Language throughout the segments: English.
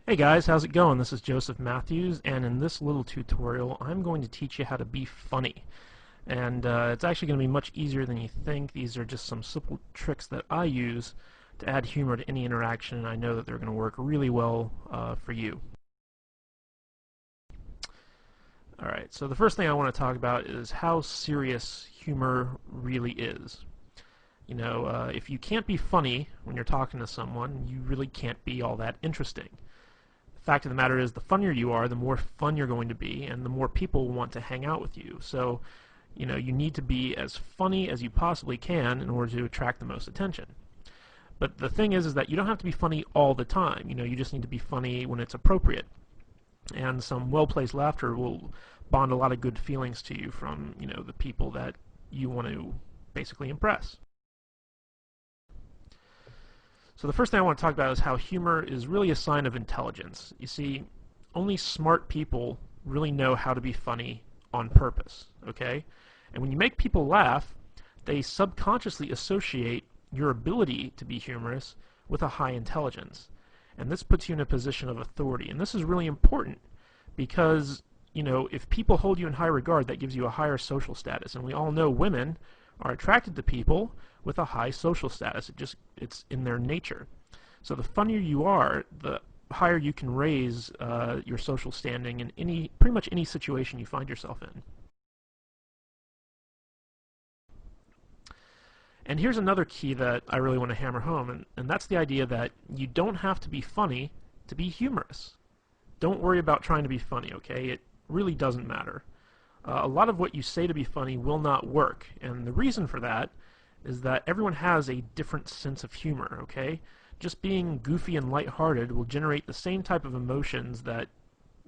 Hey guys, how's it going? This is Joseph Matthews, and in this little tutorial I'm going to teach you how to be funny. And it's actually going to be much easier than you think. These are just some simple tricks that I use to add humor to any interaction, and I know that they're going to work really well for you. Alright, so the first thing I want to talk about is how serious humor really is. If you can't be funny when you're talking to someone, you really can't be all that interesting. Fact of the matter is, the funnier you are, the more fun you're going to be, and the more people want to hang out with you. So, you need to be as funny as you possibly can in order to attract the most attention. But the thing is that you don't have to be funny all the time. You just need to be funny when it's appropriate. And some well-placed laughter will bond a lot of good feelings to you from, the people that you want to basically impress. So the first thing I want to talk about is how humor is really a sign of intelligence. You see, only smart people really know how to be funny on purpose, okay? And when you make people laugh, they subconsciously associate your ability to be humorous with a high intelligence. And this puts you in a position of authority. And this is really important because, if people hold you in high regard, that gives you a higher social status. And we all know women are attracted to people with a high social status. It's in their nature. So the funnier you are, the higher you can raise your social standing in pretty much any situation you find yourself in. And here's another key that I really want to hammer home, and that's the idea that you don't have to be funny to be humorous. Don't worry about trying to be funny, okay? It really doesn't matter. A lot of what you say to be funny will not work, and the reason for that is that everyone has a different sense of humor, okay? Just being goofy and lighthearted will generate the same type of emotions that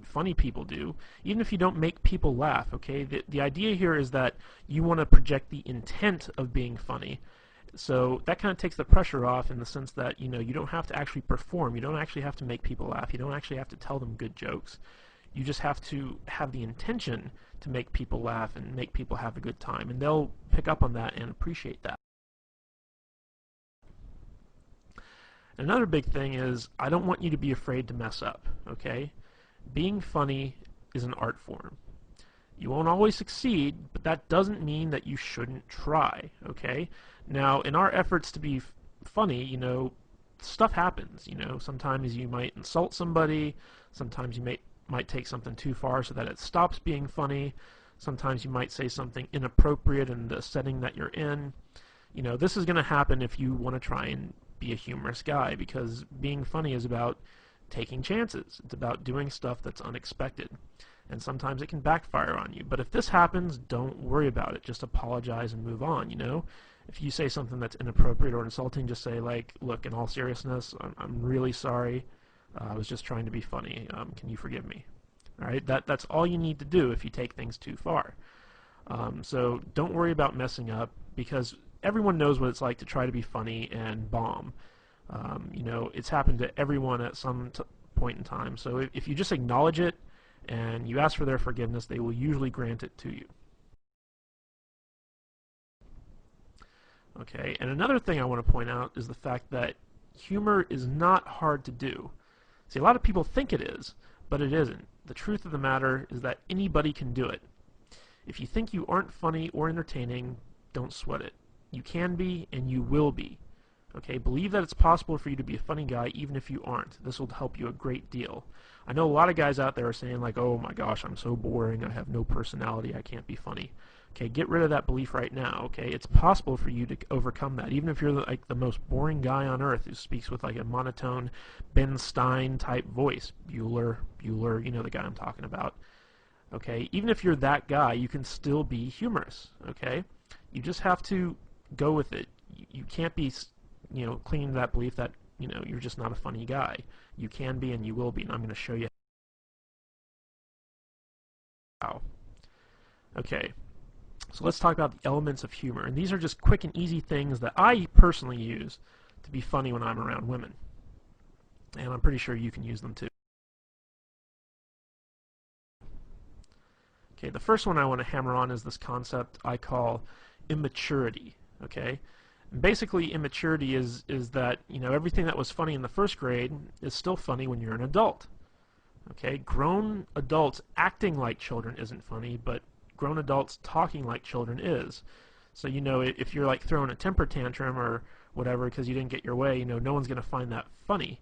funny people do, even if you don't make people laugh, okay? The idea here is that you want to project the intent of being funny. So that kind of takes the pressure off in the sense that, you don't have to actually perform. You don't actually have to make people laugh. You don't actually have to tell them good jokes. You just have to have the intention to make people laugh and make people have a good time, and they'll pick up on that and appreciate that. Another big thing is I don't want you to be afraid to mess up, okay? Being funny is an art form. You won't always succeed, but that doesn't mean that you shouldn't try, okay? Now, in our efforts to be funny, stuff happens, Sometimes you might insult somebody, sometimes you might take something too far so that it stops being funny, sometimes you might say something inappropriate in the setting that you're in. This is going to happen if you want to try and be a humorous guy, because being funny is about taking chances. It's about doing stuff that's unexpected. And sometimes it can backfire on you. But if this happens, don't worry about it. Just apologize and move on, If you say something that's inappropriate or insulting, just say, like, look, in all seriousness, I'm really sorry. I was just trying to be funny. Can you forgive me? All right, that's all you need to do if you take things too far. So don't worry about messing up, because everyone knows what it's like to try to be funny and bomb. It's happened to everyone at some point in time. So if you just acknowledge it and you ask for their forgiveness, they will usually grant it to you. Okay, and another thing I want to point out is the fact that humor is not hard to do. See, a lot of people think it is, but it isn't. The truth of the matter is that anybody can do it. If you think you aren't funny or entertaining, don't sweat it. You can be, and you will be. Okay, believe that it's possible for you to be a funny guy even if you aren't. This will help you a great deal. I know a lot of guys out there are saying, like, oh my gosh, I'm so boring, I have no personality, I can't be funny. Okay, get rid of that belief right now, okay? It's possible for you to overcome that, even if you're like the most boring guy on earth who speaks with like a monotone Ben Stein type voice. Bueller, the guy I'm talking about. Okay, even if you're that guy, you can still be humorous, okay? You just have to go with it. You can't be clinging to that belief that, you're just not a funny guy. You can be and you will be, and I'm going to show you how. Okay, so let's talk about the elements of humor, and these are just quick and easy things that I personally use to be funny when I'm around women, and I'm pretty sure you can use them too. Okay, the first one I want to hammer on is this concept I call immaturity, okay? Basically, immaturity is that, everything that was funny in the first grade is still funny when you're an adult. Okay, grown adults acting like children isn't funny, but grown adults talking like children is. So, if you're like throwing a temper tantrum or whatever because you didn't get your way, no one's going to find that funny.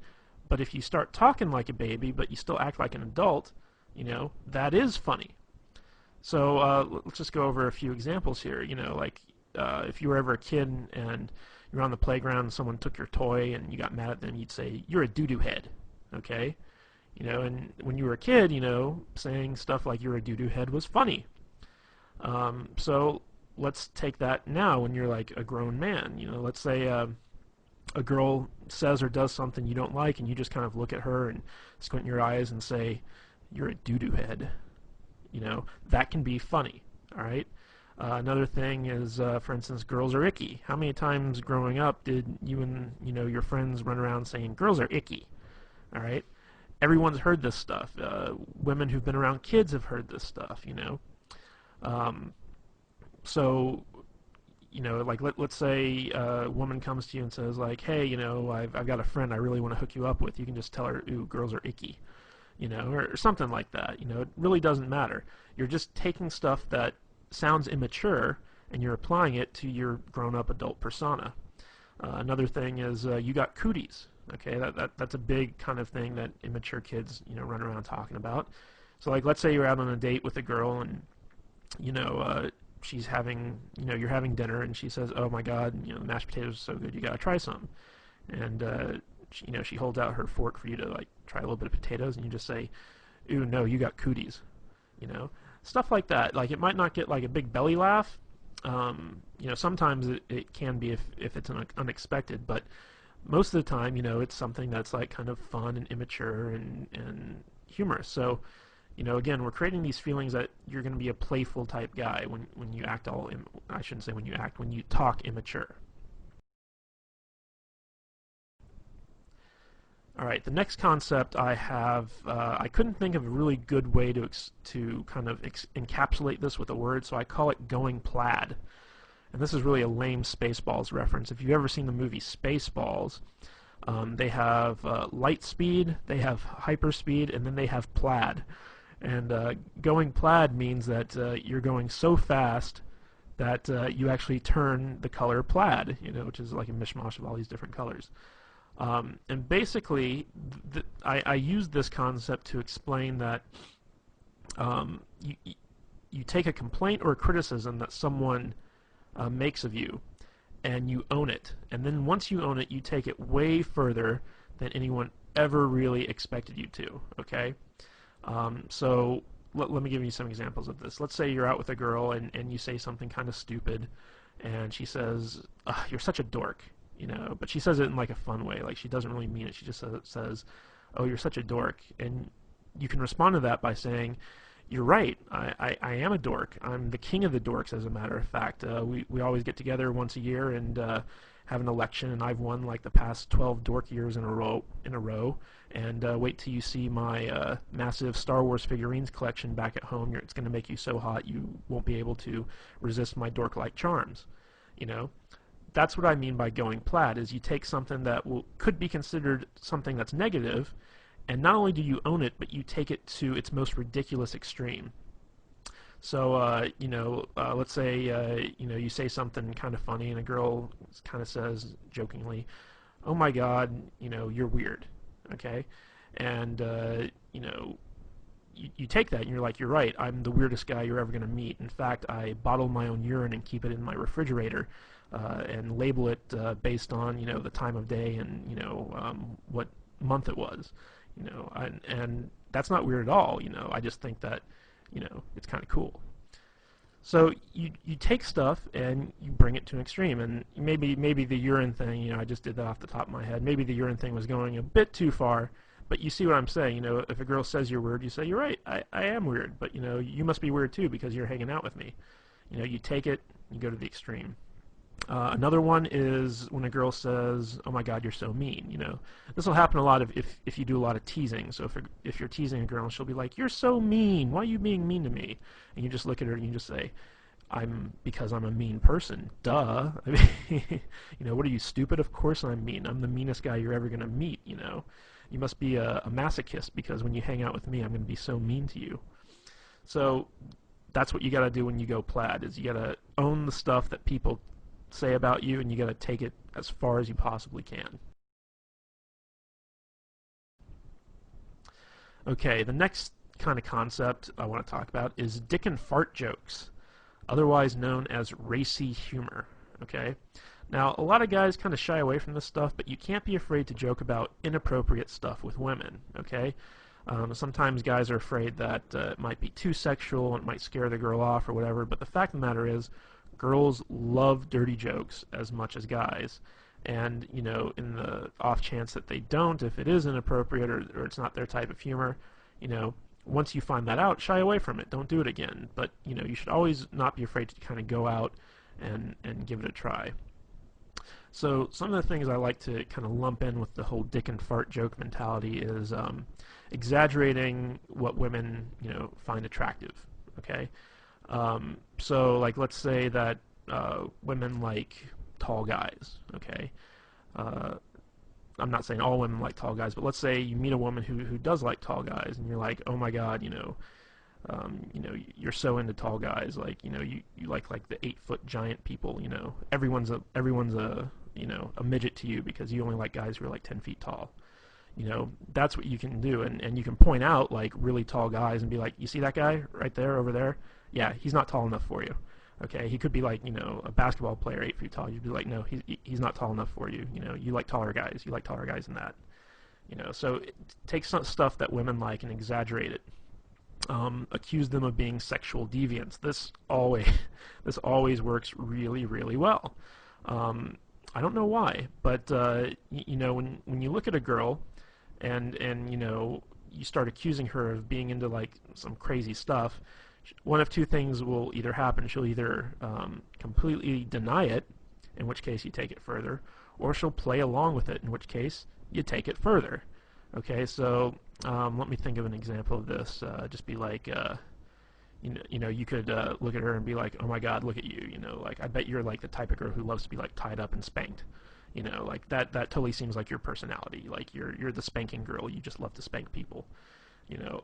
But if you start talking like a baby, but you still act like an adult, that is funny. So let's just go over a few examples here. If you were ever a kid and you were on the playground and someone took your toy and you got mad at them, you'd say, "You're a doo-doo head." Okay? And when you were a kid, saying stuff like "you're a doo-doo head" was funny. So let's take that now when you're like a grown man. Let's say a girl says or does something you don't like, and you just kind of look at her and squint your eyes and say, "You're a doo-doo head." That can be funny. All right. Another thing is, for instance, girls are icky. How many times growing up did you and your friends run around saying girls are icky? All right. Everyone's heard this stuff. Women who've been around kids have heard this stuff. So like let's say a woman comes to you and says like, "Hey, I've got a friend I really want to hook you up with." You can just tell her, "Ooh, girls are icky," or something like that. It really doesn't matter. You're just taking stuff that sounds immature and you're applying it to your grown-up adult persona. Another thing is you got cooties. Okay, that's a big kind of thing that immature kids run around talking about. So like let's say you're out on a date with a girl and she's having you're having dinner and she says, "Oh my God, the mashed potatoes are so good, you gotta try some." And she holds out her fork for you to like try a little bit of potatoes, and you just say, "Ooh, no, you got cooties." Stuff like that. Like it might not get like a big belly laugh. Sometimes it can be if it's unexpected, but most of the time, it's something that's like kind of fun and immature and humorous. So, again, we're creating these feelings that you're going to be a playful type guy when you act I shouldn't say when you act, when you talk immature. All right, the next concept I have, I couldn't think of a really good way to kind of encapsulate this with a word, so I call it going plaid. And this is really a lame Spaceballs reference. If you've ever seen the movie Spaceballs, they have light speed, they have hyperspeed, and then they have plaid. And going plaid means that you're going so fast that you actually turn the color plaid, which is like a mishmash of all these different colors. And basically, I use this concept to explain that you take a complaint or a criticism that someone makes of you, and you own it. And then once you own it, you take it way further than anyone ever really expected you to. Okay? So let me give you some examples of this. Let's say you're out with a girl and you say something kind of stupid, and she says, "Ugh, you're such a dork." But she says it in like a fun way. Like she doesn't really mean it. She just says, "Oh, you're such a dork." And you can respond to that by saying, "You're right. I am a dork. I'm the king of the dorks, as a matter of fact. We always get together once a year and have an election, and I've won like the past 12 dork years in a row. And wait till you see my massive Star Wars figurines collection back at home. It's going to make you so hot you won't be able to resist my dork-like charms." That's what I mean by going plaid, is you take something that could be considered something that's negative, and not only do you own it, but you take it to its most ridiculous extreme. So, let's say, you say something kind of funny, and a girl kind of says jokingly, "Oh my God, you're weird." Okay? And, you take that and you're like, "You're right, I'm the weirdest guy you're ever going to meet. In fact, I bottle my own urine and keep it in my refrigerator and label it based on, the time of day and, what month it was." And that's not weird at all. I just think that, it's kind of cool. So you take stuff and you bring it to an extreme, and maybe the urine thing, I just did that off the top of my head. Maybe the urine thing was going a bit too far, but you see what I'm saying. If a girl says you're weird, you say, "You're right, I am weird, but you must be weird too because you're hanging out with me." You take it, you go to the extreme. Another one is when a girl says, "Oh my God, you're so mean." This will happen a lot if you do a lot of teasing. So if you're teasing a girl, she'll be like, "You're so mean. Why are you being mean to me?" And you just look at her and you just say, because I'm a mean person. Duh. I mean, what are you, stupid? Of course I'm mean. I'm the meanest guy you're ever gonna meet. You must be a masochist because when you hang out with me, I'm gonna be so mean to you. So that's what you gotta do when you go plaid. Is you gotta own the stuff that people say about you, and you gotta take it as far as you possibly can. Okay, the next kind of concept I want to talk about is dick and fart jokes, otherwise known as racy humor. Okay? Now, a lot of guys kind of shy away from this stuff, but you can't be afraid to joke about inappropriate stuff with women. Okay? Sometimes guys are afraid that it might be too sexual and it might scare the girl off or whatever, but the fact of the matter is, girls love dirty jokes as much as guys. And, in the off chance that they don't, if it is inappropriate or it's not their type of humor, once you find that out, shy away from it. Don't do it again. But, you should always not be afraid to kind of go out and give it a try. So some of the things I like to kind of lump in with the whole dick and fart joke mentality is exaggerating what women, find attractive. Okay? So, like, let's say that women like tall guys, okay? I'm not saying all women like tall guys, but let's say you meet a woman who does like tall guys, and you're like, oh my God, you're so into tall guys, like, you like the 8-foot giant people, everyone's a midget to you because you only like guys who are like 10 feet tall. That's what you can do, and you can point out like really tall guys and be like, you see that guy right there over there? Yeah, he's not tall enough for you. Okay, he could be like, a basketball player 8 feet tall. You'd be like, no, he's not tall enough for you. You like taller guys. You like taller guys than that. So take some stuff that women like and exaggerate it. Accuse them of being sexual deviants. This always works really, really well. I don't know why, but when you look at a girl and you start accusing her of being into like some crazy stuff, one of two things will either happen. She'll either completely deny it, in which case you take it further, or she'll play along with it, in which case you take it further. Okay, so let me think of an example of this. Just be like, you could look at her and be like, oh my God, look at you. Like, I bet you're like the type of girl who loves to be like tied up and spanked. Like that totally seems like your personality. Like you're the spanking girl. You just love to spank people.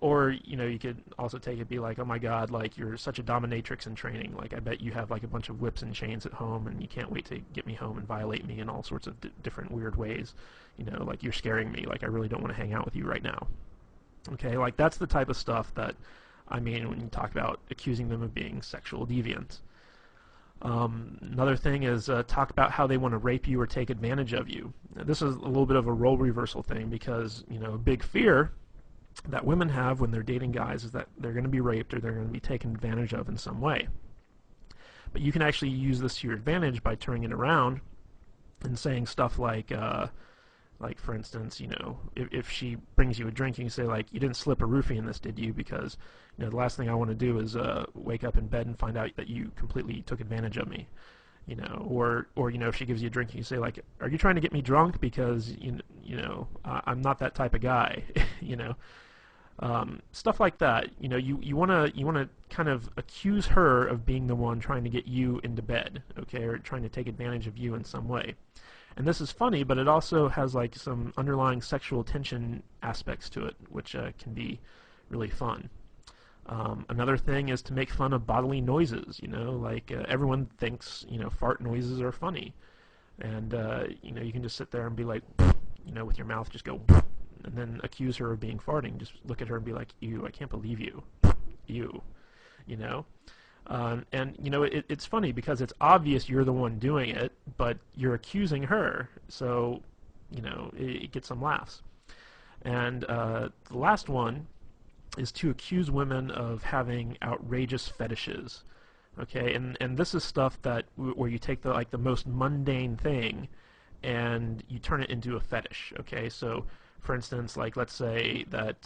Or you could also take it, be like, oh my God, like you're such a dominatrix in training. Like I bet you have like a bunch of whips and chains at home, and you can't wait to get me home and violate me in all sorts of different weird ways. Like you're scaring me. Like I really don't want to hang out with you right now. Okay, like that's the type of stuff that I mean when you talk about accusing them of being sexual deviants. Another thing is talk about how they want to rape you or take advantage of you. Now, this is a little bit of a role reversal thing because a big fear that women have when they're dating guys is that they're going to be raped or they're going to be taken advantage of in some way. But you can actually use this to your advantage by turning it around and saying stuff like for instance, if she brings you a drink, you can say like, you didn't slip a roofie in this, did you? Because the last thing I want to do is wake up in bed and find out that you completely took advantage of me. Or if she gives you a drink, you say like, are you trying to get me drunk? Because I'm not that type of guy. Stuff like that. You want to kind of accuse her of being the one trying to get you into bed, okay, or trying to take advantage of you in some way. And this is funny, but it also has like some underlying sexual tension aspects to it, which can be really fun. Another thing is to make fun of bodily noises. Like everyone thinks fart noises are funny, and you can just sit there and be like, with your mouth just go. And then accuse her of being farting. Just look at her and be like, ew, I can't believe you. Ew. It's funny because it's obvious you're the one doing it, but you're accusing her, so, it gets some laughs. And the last one is to accuse women of having outrageous fetishes. Okay, and this is stuff that where you take the most mundane thing and you turn it into a fetish. Okay, so for instance, like let's say that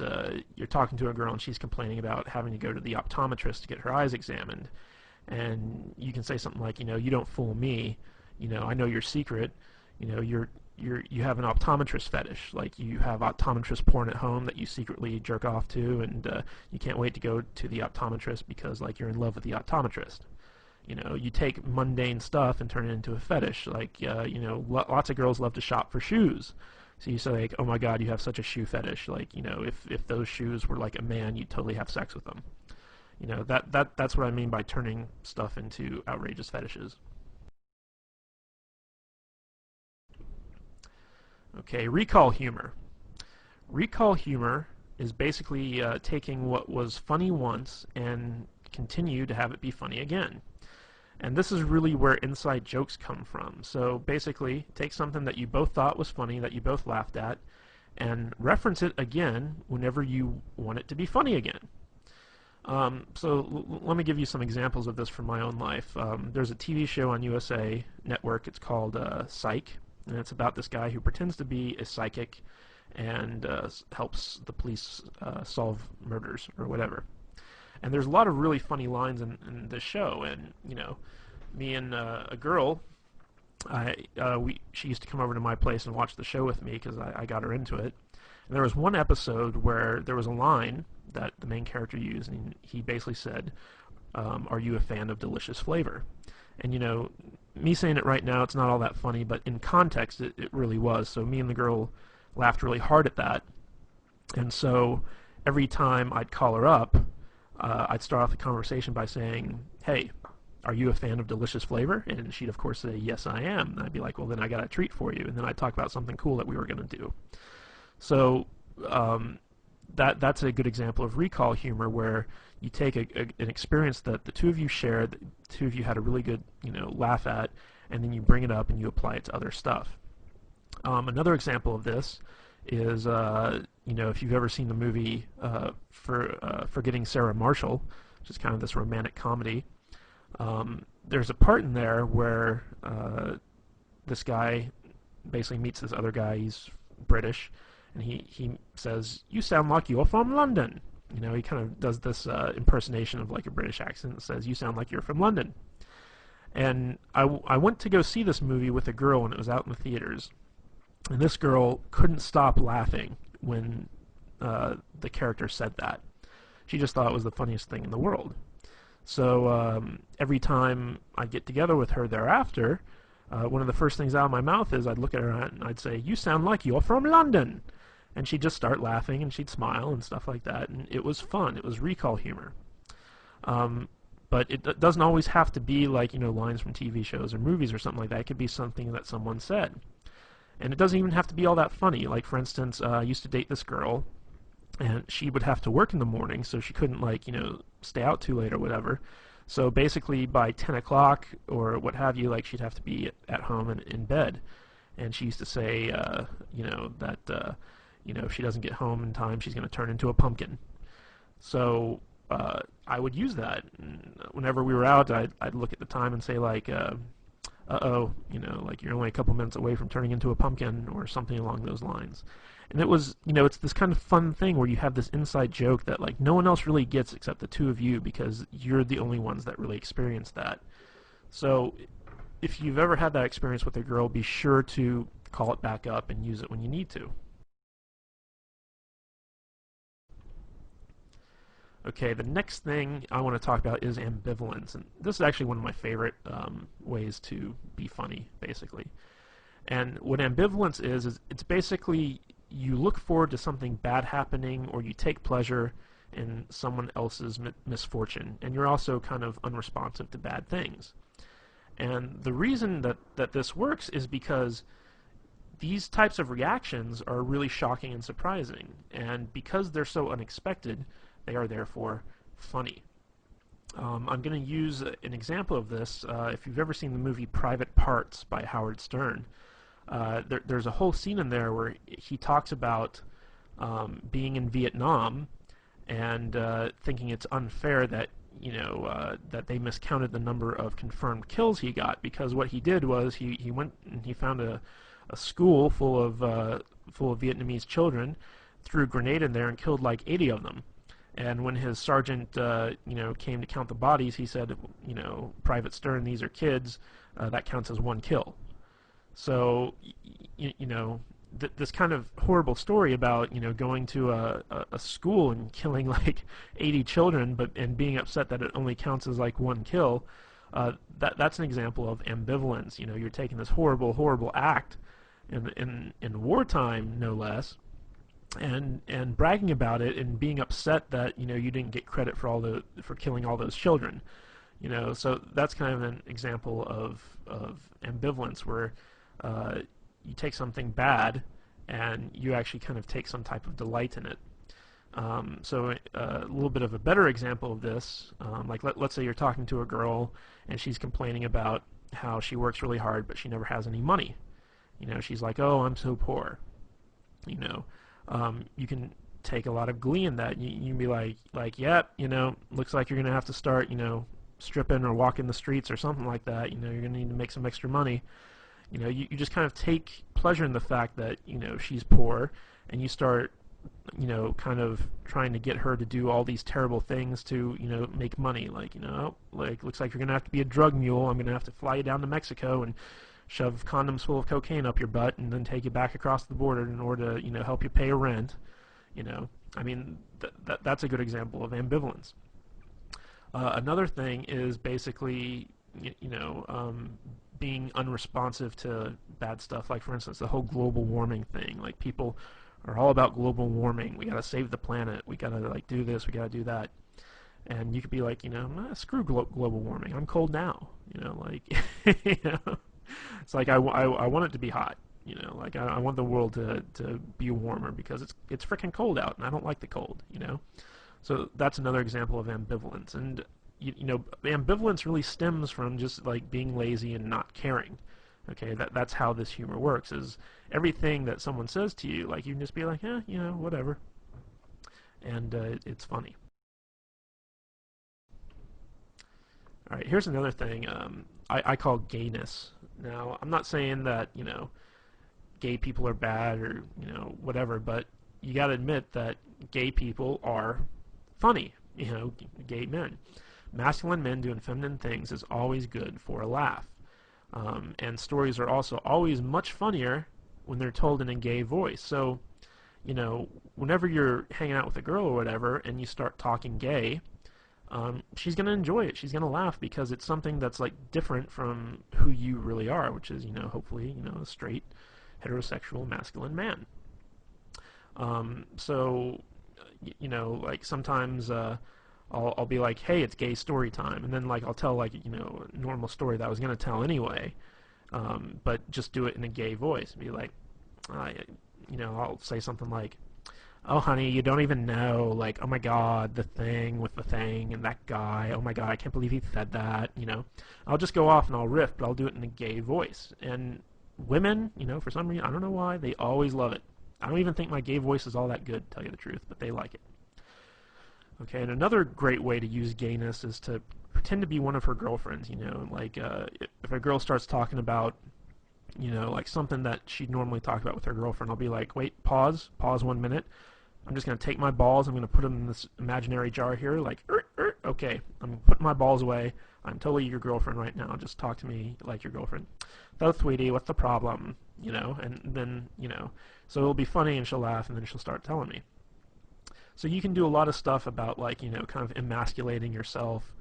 you're talking to a girl and she's complaining about having to go to the optometrist to get her eyes examined, and you can say something like, you don't fool me, I know your secret, you have an optometrist fetish, like you have optometrist porn at home that you secretly jerk off to, and you can't wait to go to the optometrist because like you're in love with the optometrist. You take mundane stuff and turn it into a fetish. Like, lots of girls love to shop for shoes. So you say, like, oh my God, you have such a shoe fetish. Like, if those shoes were like a man, you'd totally have sex with them. That's what I mean by turning stuff into outrageous fetishes. Okay, recall humor. Recall humor is basically taking what was funny once and continue to have it be funny again. And this is really where inside jokes come from. So basically, take something that you both thought was funny, that you both laughed at, and reference it again whenever you want it to be funny again. Let me give you some examples of this from my own life. There's a TV show on USA Network. It's called Psych, and it's about this guy who pretends to be a psychic and helps the police solve murders or whatever. And there's a lot of really funny lines in this show. And me and a girl, she used to come over to my place and watch the show with me because I got her into it. And there was one episode where there was a line that the main character used, and he basically said, "Are you a fan of delicious flavor?" And me saying it right now, it's not all that funny, but in context, it really was. So me and the girl laughed really hard at that. And so every time I'd call her up, I'd start off the conversation by saying, "Hey, are you a fan of delicious flavor?" And she'd of course say, "Yes, I am." And I'd be like, "Well, then I got a treat for you." And then I'd talk about something cool that we were going to do. So that's a good example of recall humor, where you take an experience that the two of you shared, the two of you had a really good laugh at, and then you bring it up and you apply it to other stuff. Another example of this is if you've ever seen the movie Forgetting Sarah Marshall, which is kind of this romantic comedy. There's a part in there where this guy basically meets this other guy. He's British, and he says, "You sound like you're from London." He kind of does this impersonation of like a British accent and says, "You sound like you're from London." And I went to go see this movie with a girl when it was out in the theaters. And this girl couldn't stop laughing when the character said that. She just thought it was the funniest thing in the world. So every time I'd get together with her thereafter, one of the first things out of my mouth is I'd look at her and I'd say, "You sound like you're from London." And she'd just start laughing and she'd smile and stuff like that. And it was fun. It was recall humor. But it doesn't always have to be like, lines from TV shows or movies or something like that. It could be something that someone said. And it doesn't even have to be all that funny. Like, for instance, I used to date this girl, and she would have to work in the morning, so she couldn't, stay out too late or whatever. So basically, by 10 o'clock or what have you, she'd have to be at home and in bed. And she used to say, that, if she doesn't get home in time, she's going to turn into a pumpkin. So I would use that. And whenever we were out, I'd look at the time and say, uh-oh, you're only a couple minutes away from turning into a pumpkin or something along those lines. And it was, it's this kind of fun thing where you have this inside joke that no one else really gets except the two of you, because you're the only ones that really experience that. So if you've ever had that experience with a girl, be sure to call it back up and use it when you need to. Okay, the next thing I want to talk about is ambivalence, and this is actually one of my favorite ways to be funny, basically. And what ambivalence is it's basically you look forward to something bad happening, or you take pleasure in someone else's misfortune, and you're also kind of unresponsive to bad things. And the reason that this works is because these types of reactions are really shocking and surprising, and because they're so unexpected, they are therefore funny. I'm going to use an example of this. If you've ever seen the movie Private Parts by Howard Stern, there's a whole scene in there where he talks about being in Vietnam and thinking it's unfair that that they miscounted the number of confirmed kills he got, because what he did was he went and he found a school full of Vietnamese children, threw a grenade in there and killed like 80 of them. And when his sergeant, came to count the bodies, he said, "Private Stern, these are kids. That counts as one kill." So, this kind of horrible story about, going to a school and killing like 80 children, and being upset that it only counts as like one kill, That's an example of ambivalence. You know, you're taking this horrible, horrible act in wartime, no less, and bragging about it and being upset that you didn't get credit for killing all those children. So that's kind of an example of ambivalence where you take something bad and you actually kind of take some type of delight in it. So a little bit of a better example of this, like let's say you're talking to a girl and she's complaining about how she works really hard but she never has any money. She's like, oh, I'm so poor. You can take a lot of glee in that. You can be like, yep, looks like you're gonna have to start, stripping or walking the streets or something like that. You're gonna need to make some extra money. You just kind of take pleasure in the fact that she's poor, and you start kind of trying to get her to do all these terrible things to make money. Like looks like you're gonna have to be a drug mule. I'm gonna have to fly you down to Mexico and shove condoms full of cocaine up your butt and then take you back across the border in order to help you pay a rent. I mean that's a good example of ambivalence. Another thing is basically being unresponsive to bad stuff. Like for instance the whole global warming thing. Like people are all about global warming. We gotta save the planet. We gotta do this. We gotta do that. And you could be like, screw global warming. I'm cold now. It's like I want it to be hot. I want the world to be warmer because it's freaking cold out and I don't like the cold. So that's another example of ambivalence. And ambivalence really stems from just like being lazy and not caring. Okay, that's how this humor works. Is everything that someone says to you, like you can just be like, whatever, and it's funny. All right, here's another thing I call gayness. Now, I'm not saying that gay people are bad or whatever, but you got to admit that gay people are funny. Gay men, masculine men doing feminine things is always good for a laugh. And stories are also always much funnier when they're told in a gay voice. So, whenever you're hanging out with a girl or whatever and you start talking gay, she's going to enjoy it. She's going to laugh because it's something that's like different from who you really are, which is, hopefully, a straight, heterosexual, masculine man. So, like sometimes I'll be like, hey, it's gay story time, and then like I'll tell like a normal story that I was gonna tell anyway, but just do it in a gay voice. Be like, I'll say something like, oh honey, you don't even know, like, oh my god, the thing with the thing and that guy, oh my god, I can't believe he said that. I'll just go off and I'll riff, but I'll do it in a gay voice. And women, for some reason, I don't know why, they always love it. I don't even think my gay voice is all that good, to tell you the truth, but they like it. Okay, and another great way to use gayness is to pretend to be one of her girlfriends. Like if a girl starts talking about, like something that she'd normally talk about with her girlfriend, I'll be like, wait, pause 1 minute. I'm just going to take my balls, I'm going to put them in this imaginary jar here, like, okay, I'm putting my balls away. I'm totally your girlfriend right now. Just talk to me like your girlfriend. So, sweetie, what's the problem? And then, so it'll be funny and she'll laugh and then she'll start telling me. So you can do a lot of stuff about like, kind of emasculating yourself,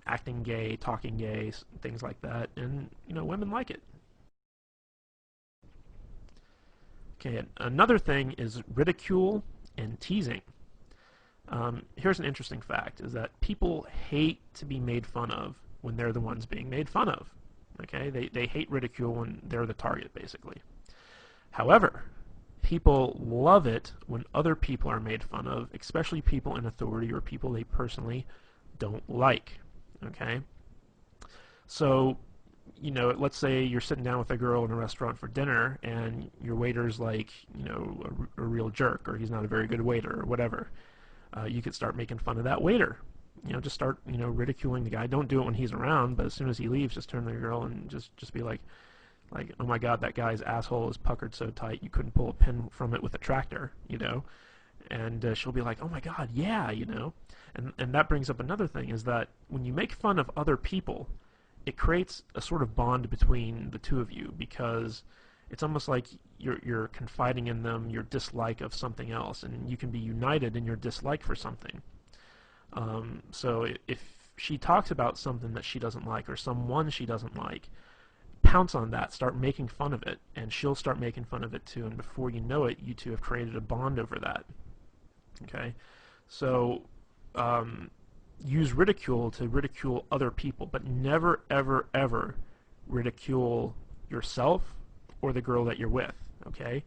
acting gay, talking gay, things like that, and, women like it. Okay, another thing is ridicule and teasing. Here's an interesting fact, is that people hate to be made fun of when they're the ones being made fun of. Okay, they hate ridicule when they're the target, basically. However, people love it when other people are made fun of, especially people in authority or people they personally don't like. Okay? So, let's say you're sitting down with a girl in a restaurant for dinner and your waiter's like, a real jerk, or he's not a very good waiter or whatever. You could start making fun of that waiter. Just start, ridiculing the guy. Don't do it when he's around, but as soon as he leaves, just turn to the girl and just be like, oh my god, that guy's asshole is puckered so tight you couldn't pull a pin from it with a tractor, and she'll be like, oh my god, yeah, and that brings up another thing, is that when you make fun of other people, it creates a sort of bond between the two of you, because it's almost like you're confiding in them your dislike of something else, and you can be united in your dislike for something. So she talks about something that she doesn't like or someone she doesn't like, pounce on that, start making fun of it, and she'll start making fun of it too, and before you know it, you two have created a bond over that. Okay? So, use ridicule to ridicule other people, but never, ever, ever ridicule yourself or the girl that you're with. Okay?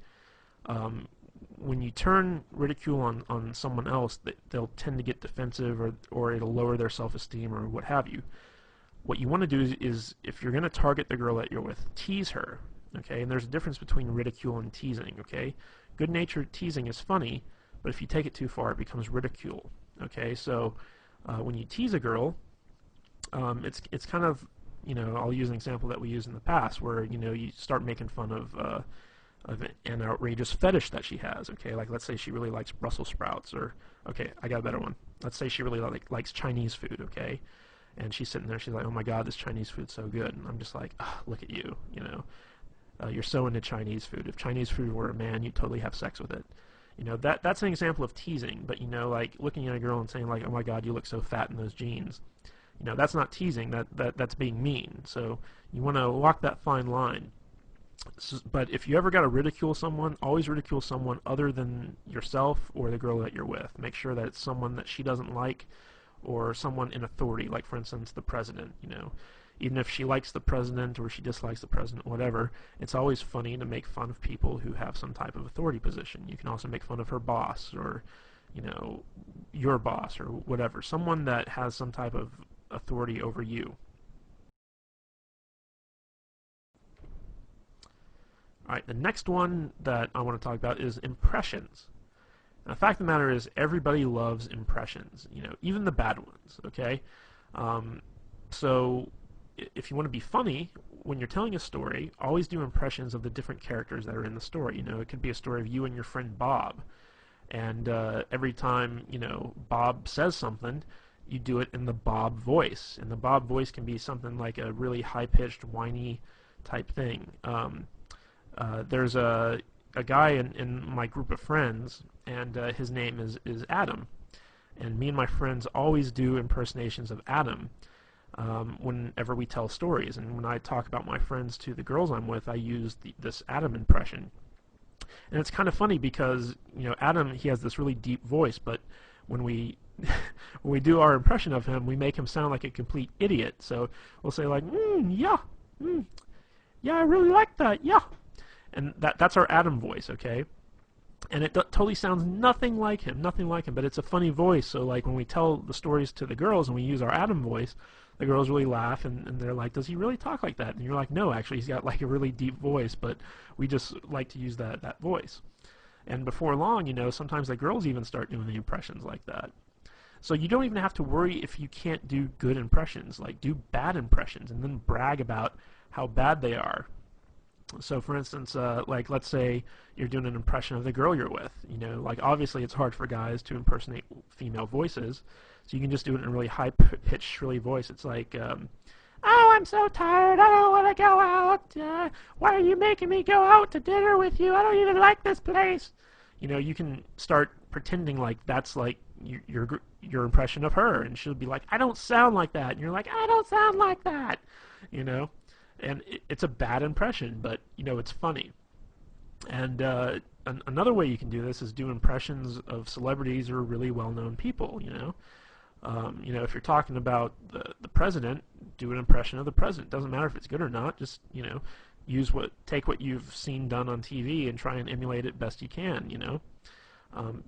When you turn ridicule on someone else, they'll tend to get defensive, or it'll lower their self-esteem or what have you. What you want to do is, if you're going to target the girl that you're with, tease her. Okay? And there's a difference between ridicule and teasing. Okay? Good-natured teasing is funny, but if you take it too far, it becomes ridicule. Okay? So when you tease a girl, it's kind of, I'll use an example that we used in the past, where you start making fun of an outrageous fetish that she has. Okay, like let's say she really likes Brussels sprouts, or okay, I got a better one. Let's say she really likes Chinese food. Okay, and she's sitting there, she's like, oh my God, this Chinese food's so good, and I'm just like, oh, look at you, you're so into Chinese food. If Chinese food were a man, you'd totally have sex with it. That's an example of teasing. But like looking at a girl and saying like, oh my God, you look so fat in those jeans. That's not teasing. That's being mean. So you want to walk that fine line. But if you ever got to ridicule someone, always ridicule someone other than yourself or the girl that you're with. Make sure that it's someone that she doesn't like, or someone in authority, like for instance the president. Even if she likes the president or she dislikes the president, whatever, it's always funny to make fun of people who have some type of authority position. You can also make fun of her boss, or your boss, or whatever, someone that has some type of authority over you. Alright, the next one that I want to talk about is impressions. Now, the fact of the matter is, everybody loves impressions, even the bad ones, okay? So, if you want to be funny, when you're telling a story, always do impressions of the different characters that are in the story. It could be a story of you and your friend Bob, and every time, Bob says something, you do it in the Bob voice. And the Bob voice can be something like a really high-pitched, whiny type thing. There's a guy in my group of friends, and his name is Adam. And me and my friends always do impersonations of Adam whenever we tell stories. And when I talk about my friends to the girls I'm with, I use this Adam impression. And it's kind of funny because, Adam, he has this really deep voice, but when we when we do our impression of him, we make him sound like a complete idiot. So we'll say like, yeah, yeah, I really like that, yeah. And that's our Adam voice, okay? And it totally sounds nothing like him, but it's a funny voice. So like when we tell the stories to the girls and we use our Adam voice, the girls really laugh, and they're like, does he really talk like that? And you're like, no, actually, he's got like a really deep voice, but we just like to use that voice. And before long, sometimes the girls even start doing the impressions like that. So you don't even have to worry if you can't do good impressions. Like, do bad impressions and then brag about how bad they are. So for instance, like let's say you're doing an impression of the girl you're with. Like obviously it's hard for guys to impersonate female voices, so you can just do it in a really high-pitched, shrilly voice. It's like, oh, I'm so tired, I don't want to go out. Why are you making me go out to dinner with you? I don't even like this place. You can start pretending like that's like your impression of her, and she'll be like, I don't sound like that. And you're like, I don't sound like that. And it's a bad impression, but it's funny. And another way you can do this is do impressions of celebrities or really well-known people. If you're talking about the president, do an impression of the president. Doesn't matter if it's good or not. Just take what you've seen done on TV and try and emulate it best you can.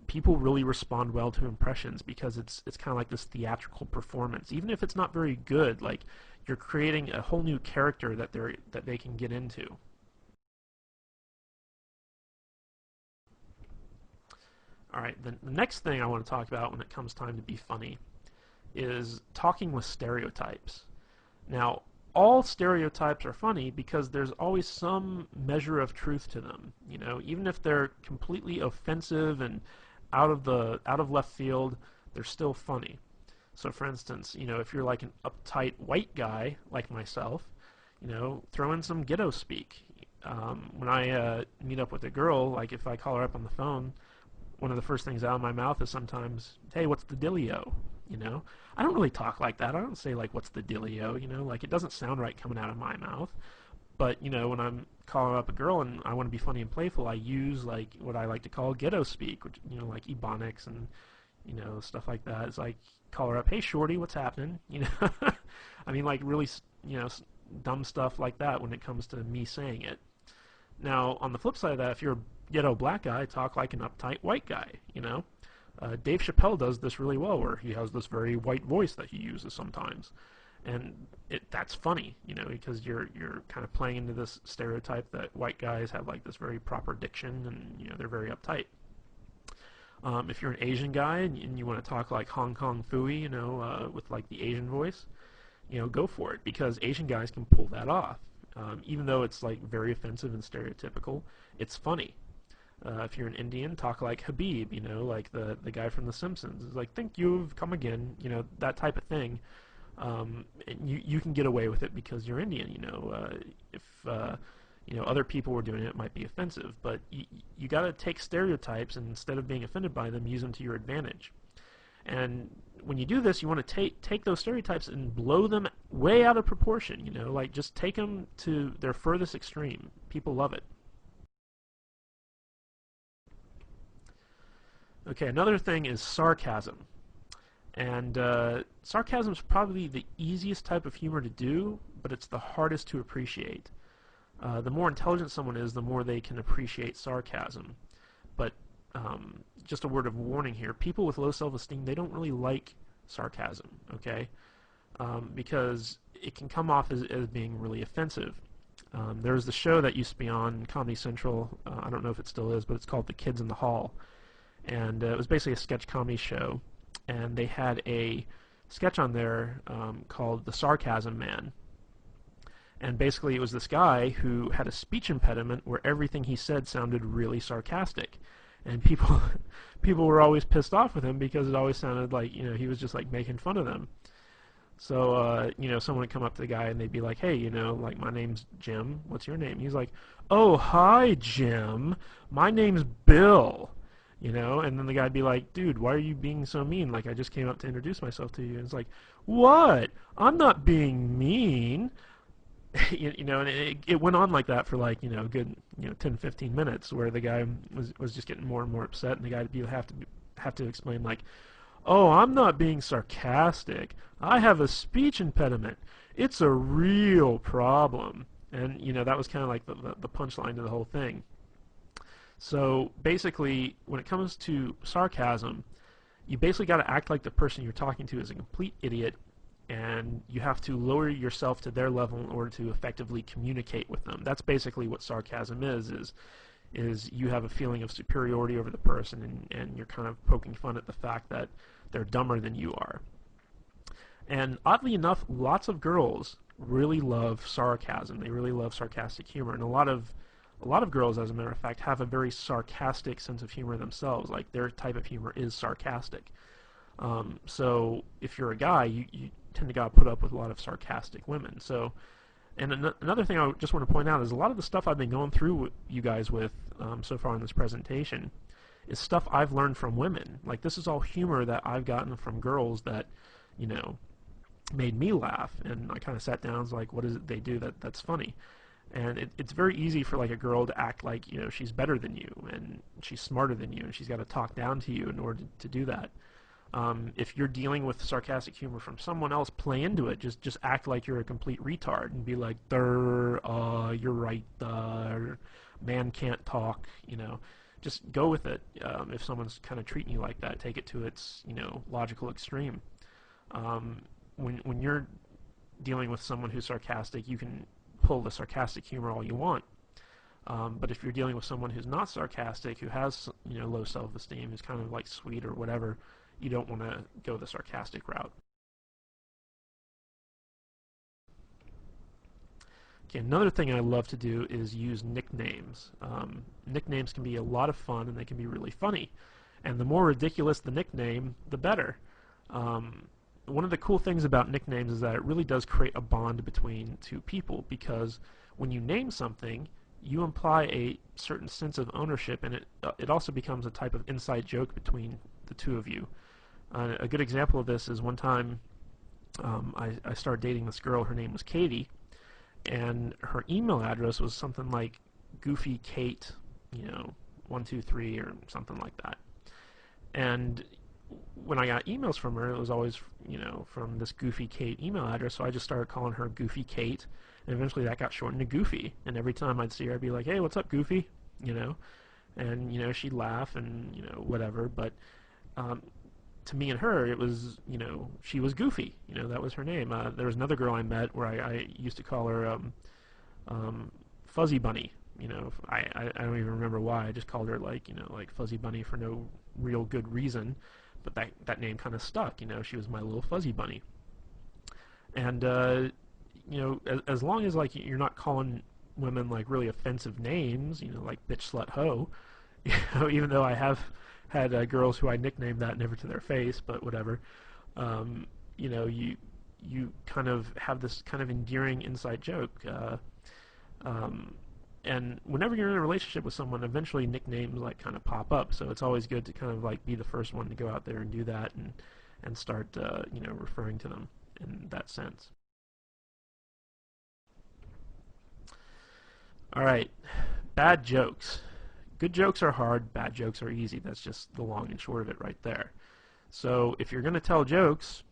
People really respond well to impressions because it's kind of like this theatrical performance. Even if it's not very good, like you're creating a whole new character that they can get into. All right, the next thing I want to talk about when it comes time to be funny is talking with stereotypes. Now, all stereotypes are funny because there's always some measure of truth to them. Even if they're completely offensive and out of left field, they're still funny. So for instance, if you're like an uptight white guy like myself, throw in some ghetto speak. When I meet up with a girl, like if I call her up on the phone, one of the first things out of my mouth is sometimes, hey, what's the dealio? you know. I don't really talk like that. I don't say like, what's the dealio, you know, like it doesn't sound right coming out of my mouth. But, you know, when I'm calling up a girl and I want to be funny and playful, I use like what I like to call ghetto speak, which, you know, like ebonics and, you know, stuff like that. It's like, call her up, hey shorty, what's happening? You know, I mean, like really, you know, dumb stuff like that when it comes to me saying it. Now, on the flip side of that, if you're a ghetto black guy, talk like an uptight white guy, you know. Dave Chappelle does this really well, where he has this very white voice that he uses sometimes, and that's funny, you know, because you're kind of playing into this stereotype that white guys have like this very proper diction, and you know they're very uptight. If you're an Asian guy and you want to talk like Hong Kong Phooey, you know, with like the Asian voice, you know, go for it, because Asian guys can pull that off. Even though it's like very offensive and stereotypical, it's funny. If you're an Indian, talk like Habib, you know, like the guy from The Simpsons. It's like, thank you've come again, you know, that type of thing. You can get away with it because you're Indian, you know. If you know other people were doing it, it might be offensive, but you got to take stereotypes and instead of being offended by them, use them to your advantage. And when you do this, you want to take those stereotypes and blow them way out of proportion, you know, like just take them to their furthest extreme. People love it. Okay, another thing is sarcasm. And sarcasm is probably the easiest type of humor to do, but it's the hardest to appreciate. The more intelligent someone is, the more they can appreciate sarcasm. But just a word of warning here, people with low self-esteem, they don't really like sarcasm, okay? Because it can come off as being really offensive. There was the show that used to be on Comedy Central, I don't know if it still is, but it's called The Kids in the Hall. And it was basically a sketch comedy show. And they had a sketch on there called The Sarcasm Man. And basically it was this guy who had a speech impediment where everything he said sounded really sarcastic. And people people were always pissed off with him because it always sounded like, you know, he was just like making fun of them. So, you know, someone would come up to the guy and they'd be like, hey, you know, like, my name's Jim. What's your name? He's like, oh, hi, Jim. My name's Bill. You know, and then the guy'd be like, dude, why are you being so mean? Like, I just came up to introduce myself to you. And it's like, what? I'm not being mean. You know, and it went on like that for like, you know, a good, you know, 10, 15 minutes where the guy was just getting more and more upset, and the guy would have to explain like, oh, I'm not being sarcastic. I have a speech impediment. It's a real problem. And, you know, that was kind of like the punchline to the whole thing. So basically, when it comes to sarcasm, you basically got to act like the person you're talking to is a complete idiot, and you have to lower yourself to their level in order to effectively communicate with them. That's basically what sarcasm is you have a feeling of superiority over the person, and you're kind of poking fun at the fact that they're dumber than you are. And oddly enough, lots of girls really love sarcasm. They really love sarcastic humor, and a lot of girls, as a matter of fact, have a very sarcastic sense of humor themselves. Like, their type of humor is sarcastic. So if you're a guy, you tend to gotta put up with a lot of sarcastic women. So, and another thing I just want to point out is a lot of the stuff I've been going through with you guys with so far in this presentation is stuff I've learned from women. Like, this is all humor that I've gotten from girls that, you know, made me laugh. And I kind of sat down and was like, what is it they do that's funny? And it's very easy for like a girl to act like, you know, she's better than you and she's smarter than you, and she's got to talk down to you in order to do that. If you're dealing with sarcastic humor from someone else, play into it. Just act like you're a complete retard and be like, you're right, man can't talk, you know. Just go with it. If someone's kind of treating you like that, take it to its, you know, logical extreme. When you're dealing with someone who's sarcastic, you can pull the sarcastic humor all you want. But if you're dealing with someone who's not sarcastic, who has, you know, low self-esteem, who's kind of like sweet or whatever, you don't want to go the sarcastic route. Okay, another thing I love to do is use nicknames. Nicknames can be a lot of fun, and they can be really funny. And the more ridiculous the nickname, the better. One of the cool things about nicknames is that it really does create a bond between two people, because when you name something, you imply a certain sense of ownership, and it also becomes a type of inside joke between the two of you. A good example of this is one time I started dating this girl. Her name was Katie, and her email address was something like Goofy Kate, 123 or something like that. And when I got emails from her, it was always, from this Goofy Kate email address, so I just started calling her Goofy Kate, and eventually that got shortened to Goofy. And every time I'd see her, I'd be like, "Hey, what's up, Goofy?" You know, and she'd laugh and whatever. But um, to me and her, it was she was Goofy. That was her name. There was another girl I met where I used to call her Fuzzy Bunny. I don't even remember why. I just called her like Fuzzy Bunny for no real good reason, but that name kind of stuck. She was my little Fuzzy Bunny. And as long as like you're not calling women like really offensive names, like bitch, slut, hoe, even though I have had girls who I nicknamed that never to their face, but whatever. You kind of have this kind of endearing inside joke. Um, and whenever you're in a relationship with someone, eventually nicknames like kind of pop up. So it's always good to kind of like be the first one to go out there and do that and start referring to them in that sense. All right, bad jokes. Good jokes are hard. Bad jokes are easy. That's just the long and short of it right there. So if you're going to tell jokes,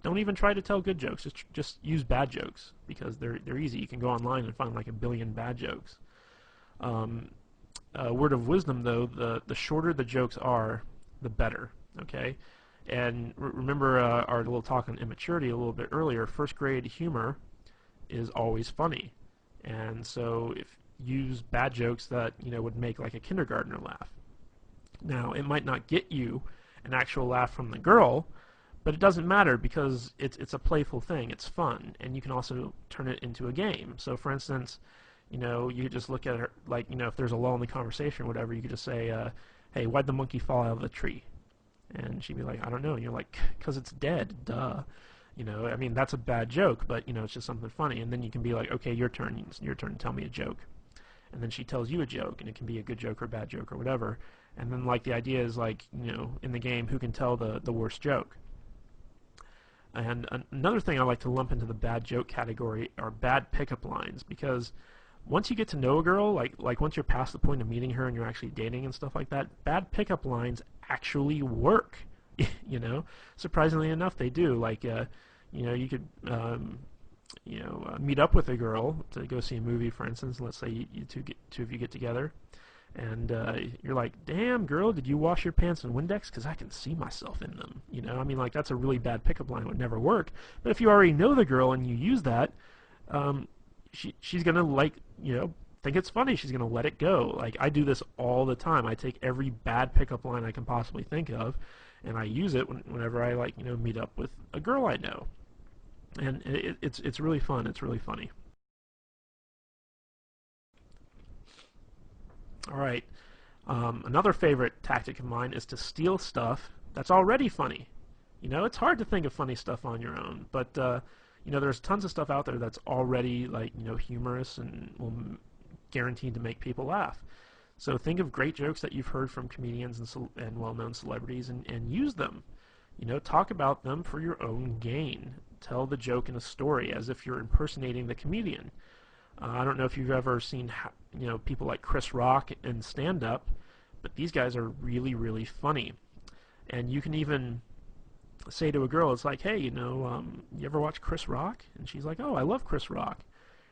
don't even try to tell good jokes. Just use bad jokes because they're easy. You can go online and find like a billion bad jokes. Um, Word of wisdom, though, the shorter the jokes are, the better. Okay, and remember our little talk on immaturity a little bit earlier. First grade humor is always funny, and so if use bad jokes that would make like a kindergartner laugh. Now it might not get you an actual laugh from the girl, but it doesn't matter because it's a playful thing. It's fun, and you can also turn it into a game. So, for instance, you could just look at her like if there's a lull in the conversation or whatever, you could just say, "Hey, why'd the monkey fall out of the tree?" And she'd be like, "I don't know." And you're like, "'Cause it's dead, duh." I mean that's a bad joke, but it's just something funny. And then you can be like, "Okay, your turn. It's your turn to tell me a joke." And then she tells you a joke, and it can be a good joke or a bad joke or whatever. And then like the idea is like in the game, who can tell the worst joke. And another thing I like to lump into the bad joke category are bad pickup lines, because once you get to know a girl, like once you're past the point of meeting her and you're actually dating and stuff like that, bad pickup lines actually work. Surprisingly enough, they do. Like you could meet up with a girl to go see a movie, for instance. Let's say two of you get together, and you're like, "Damn, girl, did you wash your pants in Windex? Because I can see myself in them." I mean, like that's a really bad pickup line. It would never work. But if you already know the girl and you use that, she's gonna think it's funny. She's gonna let it go. Like I do this all the time. I take every bad pickup line I can possibly think of, and I use it whenever I meet up with a girl I know. And it's really fun. It's really funny. All right. Another favorite tactic of mine is to steal stuff that's already funny. It's hard to think of funny stuff on your own, but there's tons of stuff out there that's already humorous and will guaranteed to make people laugh. So think of great jokes that you've heard from comedians and well-known celebrities and use them. Talk about them for your own gain. Tell the joke in a story as if you're impersonating the comedian. I don't know if you've ever seen people like Chris Rock in stand-up, but these guys are really, really funny. And you can even say to a girl, it's like, "Hey, you ever watch Chris Rock?" And she's like, "Oh, I love Chris Rock."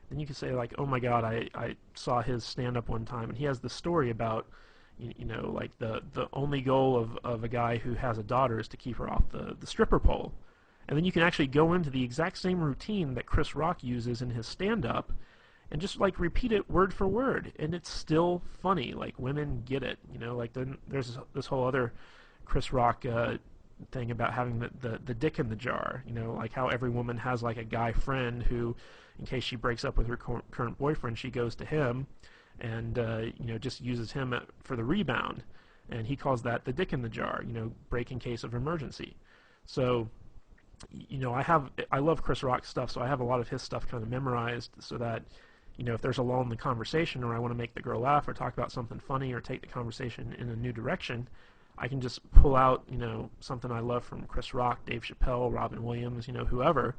Then you can say like, "Oh my God, I saw his stand-up one time, and he has this story about like the only goal of a guy who has a daughter is to keep her off the stripper pole." And then you can actually go into the exact same routine that Chris Rock uses in his stand-up and just like repeat it word for word, and it's still funny. Like women get it. Like then there's this whole other Chris Rock thing about having the dick in the jar. Like how every woman has like a guy friend who, in case she breaks up with her current boyfriend, she goes to him and just uses him for the rebound, and he calls that the dick in the jar. Break in case of emergency. So I love Chris Rock stuff, so I have a lot of his stuff kind of memorized so that if there's a lull in the conversation or I want to make the girl laugh or talk about something funny or take the conversation in a new direction, I can just pull out, something I love from Chris Rock, Dave Chappelle, Robin Williams, whoever,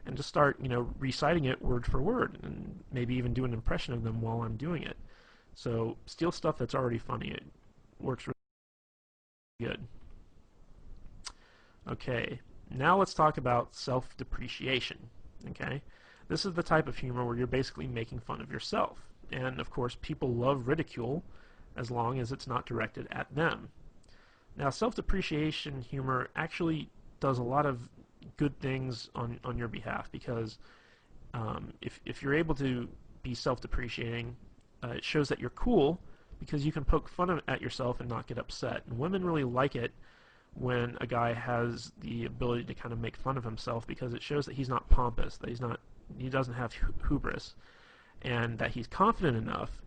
and just start, reciting it word for word, and maybe even do an impression of them while I'm doing it. So steal stuff that's already funny. It works really good. Okay, now let's talk about self-depreciation. Okay, this is the type of humor where you're basically making fun of yourself. And of course, people love ridicule as long as it's not directed at them. Now, self-depreciation humor actually does a lot of good things on your behalf, because if you're able to be self-depreciating, it shows that you're cool, because you can poke fun at yourself and not get upset. And women really like it when a guy has the ability to kind of make fun of himself, because it shows that he's not pompous, that he doesn't have hubris, and that he's confident enough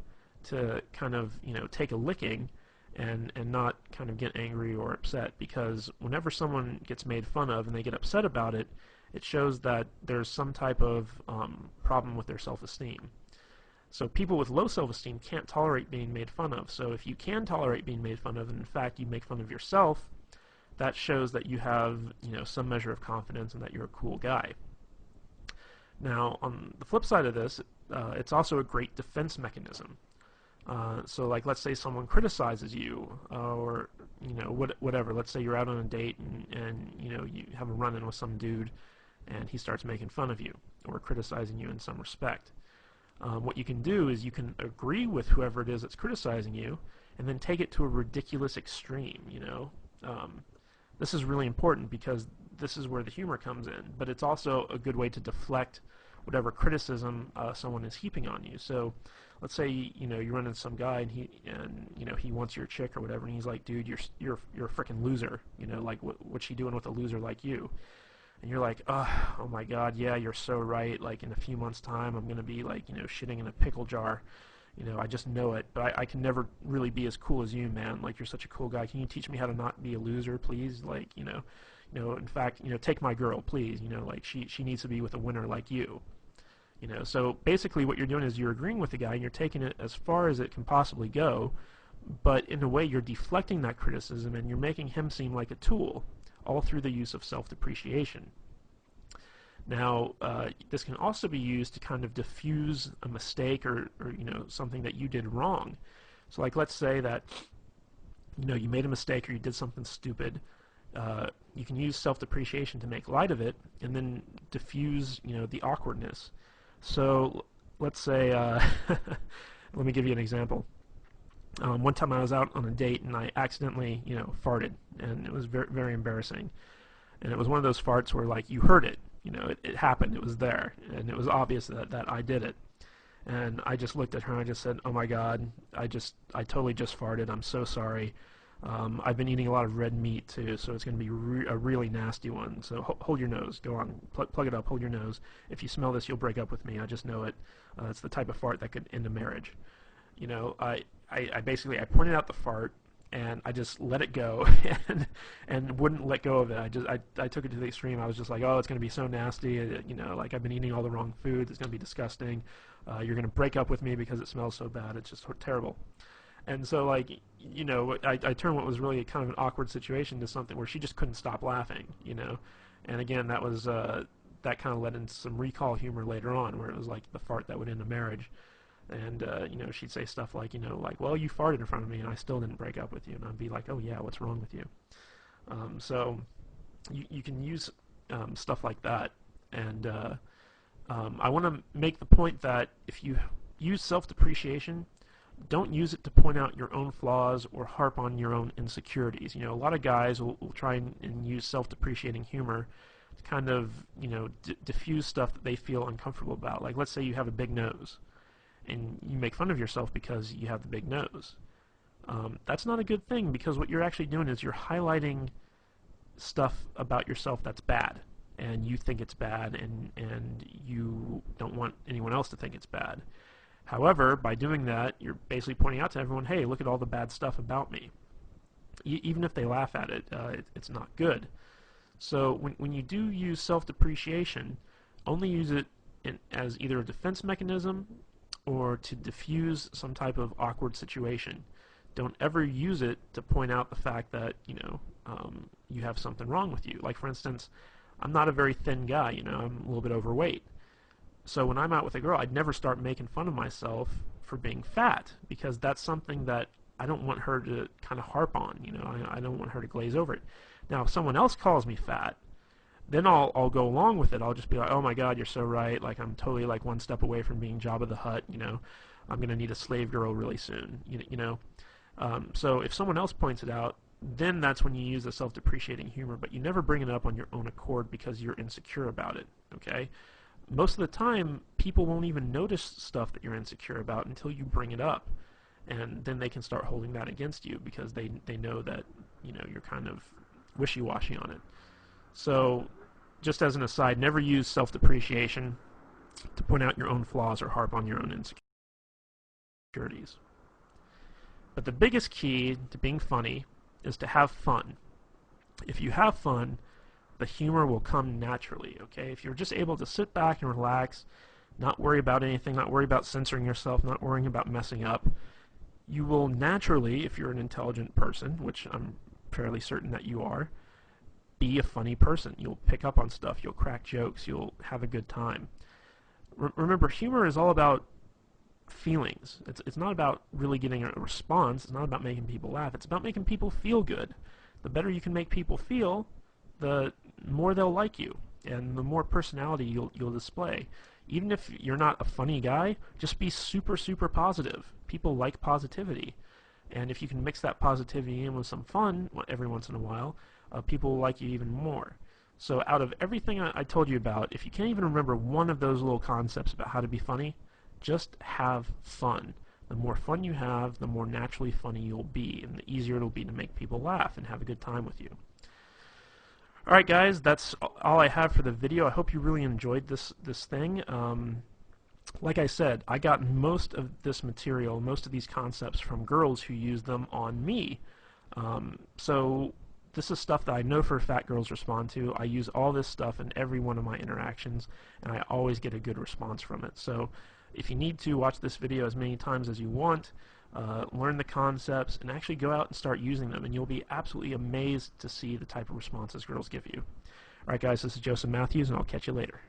to kind of take a licking and not kind of get angry or upset. Because whenever someone gets made fun of and they get upset about it, it shows that there's some type of problem with their self-esteem. So people with low self-esteem can't tolerate being made fun of. So if you can tolerate being made fun of, and in fact you make fun of yourself, that shows that you have some measure of confidence and that you're a cool guy. Now, on the flip side of this, it's also a great defense mechanism. So, like, let's say someone criticizes you, or whatever. Let's say you're out on a date and you have a run-in with some dude, and he starts making fun of you or criticizing you in some respect. What you can do is you can agree with whoever it is that's criticizing you, and then take it to a ridiculous extreme. This is really important, because this is where the humor comes in, but it's also a good way to deflect whatever criticism someone is heaping on you. So let's say you run into some guy and he wants your chick or whatever, and he's like, dude, you're a freaking loser. Like, what's she doing with a loser like you? And you're like, oh my God, yeah, you're so right. Like, in a few months' time, I'm gonna be like shitting in a pickle jar. I just know it, but I can never really be as cool as you, man. Like, you're such a cool guy. Can you teach me how to not be a loser, please? Like, in fact, take my girl, please. Like, she needs to be with a winner like you. So basically what you're doing is you're agreeing with the guy and you're taking it as far as it can possibly go, but in a way you're deflecting that criticism and you're making him seem like a tool, all through the use of self-depreciation. Now, this can also be used to kind of diffuse a mistake or something that you did wrong. So, like, let's say that you made a mistake or you did something stupid. You can use self-depreciation to make light of it and then diffuse the awkwardness. So let's say let me give you an example. One time I was out on a date and I accidentally farted, and it was very, very embarrassing. And it was one of those farts where, like, you heard it. It happened. It was there, and it was obvious that I did it. And I just looked at her and I just said, "Oh my God, I totally just farted. I'm so sorry. I've been eating a lot of red meat too, so it's going to be a really nasty one. So hold your nose. Go on, plug it up. Hold your nose. If you smell this, you'll break up with me. I just know it. It's the type of fart that could end a marriage." I basically I pointed out the fart, and I just let it go and wouldn't let go of it. I took it to the extreme. I was just like, oh, it's going to be so nasty. Like, I've been eating all the wrong foods. It's going to be disgusting. You're going to break up with me because it smells so bad. It's just terrible. And so, like, I turned what was really kind of an awkward situation to something where she just couldn't stop laughing, And again, that was that kind of led into some recall humor later on, where it was like the fart that would end a marriage. And she'd say stuff like, well, you farted in front of me and I still didn't break up with you. And I'd be like, oh yeah, what's wrong with you? So you can use stuff like that. And I want to make the point that if you use self-depreciation, don't use it to point out your own flaws or harp on your own insecurities. A lot of guys will try and use self-depreciating humor to kind of, diffuse stuff that they feel uncomfortable about. Like, let's say you have a big nose, and you make fun of yourself because you have the big nose. That's not a good thing, because what you're actually doing is you're highlighting stuff about yourself that's bad, and you think it's bad, and you don't want anyone else to think it's bad. However, by doing that, you're basically pointing out to everyone, hey, look at all the bad stuff about me. Even if they laugh at it, it's not good. So when you do use self-depreciation, only use it as either a defense mechanism or to diffuse some type of awkward situation. Don't ever use it to point out the fact that, you have something wrong with you. Like, for instance, I'm not a very thin guy, I'm a little bit overweight. So when I'm out with a girl, I'd never start making fun of myself for being fat, because that's something that I don't want her to kind of harp on, I don't want her to glaze over it. Now, if someone else calls me fat, then I'll go along with it. I'll just be like, oh my God, you're so right. Like, I'm totally like one step away from being Jabba the Hutt, I'm going to need a slave girl really soon, So if someone else points it out, then that's when you use the self-depreciating humor, but you never bring it up on your own accord because you're insecure about it, okay? Most of the time, people won't even notice stuff that you're insecure about until you bring it up, and then they can start holding that against you because they know that, you're kind of wishy-washy on it. So, just as an aside, never use self-depreciation to point out your own flaws or harp on your own insecurities. But the biggest key to being funny is to have fun. If you have fun, the humor will come naturally, okay? If you're just able to sit back and relax, not worry about anything, not worry about censoring yourself, not worrying about messing up, you will naturally, if you're an intelligent person, which I'm fairly certain that you are, be a funny person. You'll pick up on stuff, you'll crack jokes, you'll have a good time. Remember, humor is all about feelings. It's not about really getting a response. It's not about making people laugh. It's about making people feel good. The better you can make people feel, the more they'll like you, and the more personality you'll display. Even if you're not a funny guy, just be super, super positive. People like positivity. And if you can mix that positivity in with some fun every once in a while, people will like you even more. So out of everything I told you about, if you can't even remember one of those little concepts about how to be funny, just have fun. The more fun you have, the more naturally funny you'll be, and the easier it'll be to make people laugh and have a good time with you. Alright guys, that's all I have for the video. I hope you really enjoyed this thing. Like I said, I got most of this material, most of these concepts from girls who use them on me. So this is stuff that I know for a fact girls respond to. I use all this stuff in every one of my interactions, and I always get a good response from it. So if you need to, watch this video as many times as you want, learn the concepts, and actually go out and start using them, and you'll be absolutely amazed to see the type of responses girls give you. Alright guys, this is Joseph Matthews, and I'll catch you later.